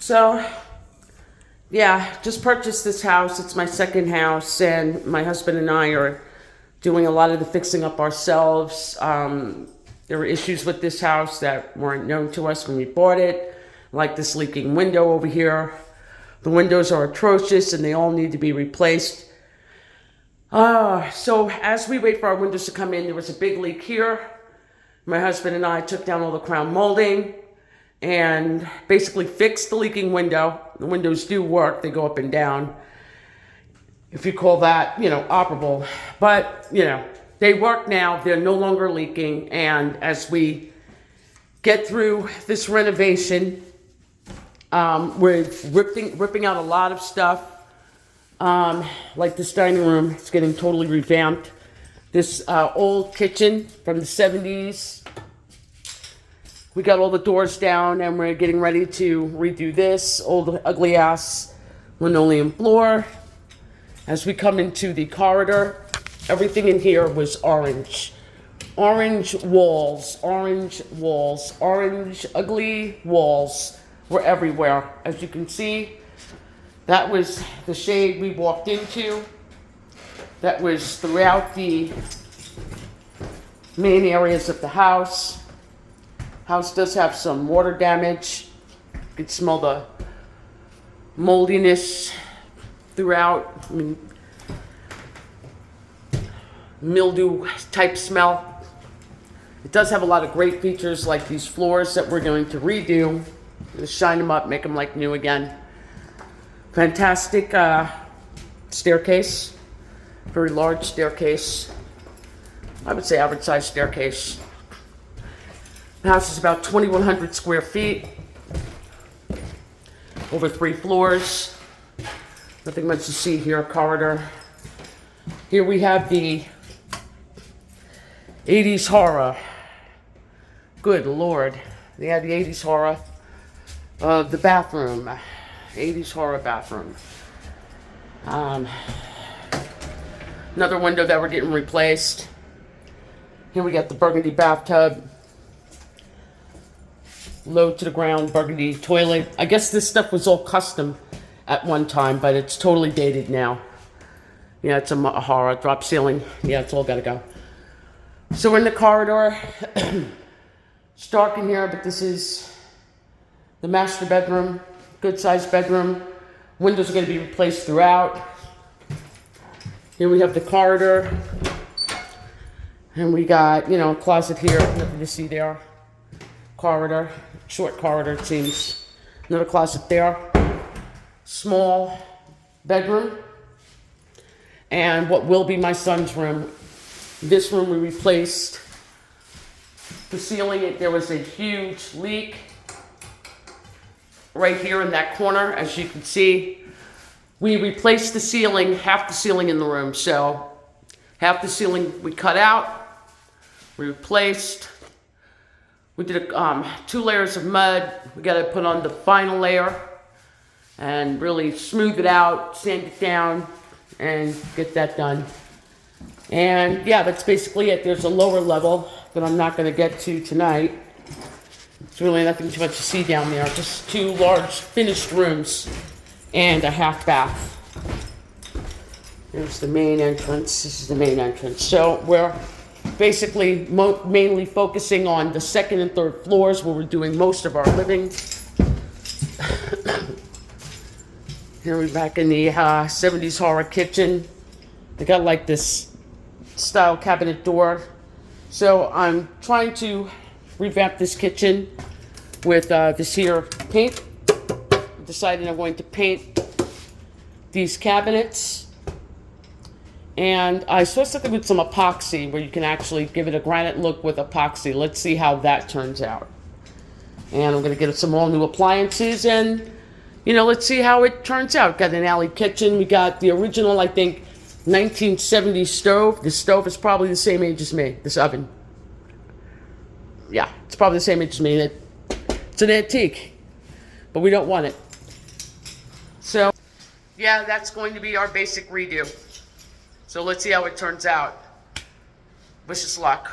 So, yeah, just purchased this house. It's my second house, and my husband and I are doing a lot of the fixing up ourselves. There were issues with this house that weren't known to us when we bought it, like this leaking window over here. The windows are atrocious, and they all need to be replaced. So as we wait for our windows to come in, there was a big leak here. My husband and I took down all the crown molding and basically fixed the leaking window. The windows do work. They go up and down, if you call that, operable. But, they work now. They're no longer leaking. And as we get through this renovation, we're ripping out a lot of stuff. Like this dining room, it's getting totally revamped. This old kitchen from the 70s. We got all the doors down, and we're getting ready to redo this old ugly ass linoleum floor. As we come into the corridor, everything in here was orange. Orange walls, orange ugly walls were everywhere. As you can see, that was the shade we walked into. That was throughout the main areas of the house. House does have some water damage. You can smell the moldiness throughout. Mildew type smell. It does have a lot of great features like these floors that we're going to redo. Just shine them up, make them like new again. Fantastic staircase. Very large staircase. I would say average size staircase. The house is about 2,100 square feet. Over 3 floors. Nothing much to see here, corridor. Here we have the 80s horror. Good Lord. They had the 80s horror of the bathroom. 80s horror bathroom. Another window that we're getting replaced. Here we got the burgundy bathtub. Low to the ground burgundy toilet. I guess this stuff was all custom at one time, but it's totally dated now. Yeah, it's a horror. Drop ceiling. Yeah, it's all got to go. So we're in the corridor. It's dark in here, but this is the master bedroom. Good sized bedroom. Windows are going to be replaced throughout. Here we have the corridor. And we got, a closet here. Nothing to see there. Corridor. Short corridor, it seems. Another closet there. Small bedroom. And what will be my son's room. This room we replaced the ceiling. There was a huge leak right here in that corner, as you can see. We replaced the ceiling, half the ceiling in the room. So half the ceiling we cut out, we replaced. We did 2 layers of mud. We got to put on the final layer and really smooth it out, sand it down, and get that done. And yeah, that's basically it. There's a lower level that I'm not going to get to tonight. It's really nothing too much to see down there. Just 2 large finished rooms and a half bath. There's the main entrance. This is the main entrance. So we're basically mainly focusing on the 2nd and 3rd floors where we're doing most of our living. Here we're back in the 70s horror kitchen. They got like this style cabinet door. So I'm trying to revamp this kitchen with this here paint. I decided I'm going to paint these cabinets. And I saw something with some epoxy where you can actually give it a granite look with epoxy. Let's see how that turns out. And I'm going to get some all new appliances and, let's see how it turns out. Got an alley kitchen. We got the original, I think, 1970s stove. This stove is probably the same age as me, this oven. Yeah, it's probably the same age as me. It's an antique, but we don't want it. So, yeah, that's going to be our basic redo. So let's see how it turns out. Wish us luck.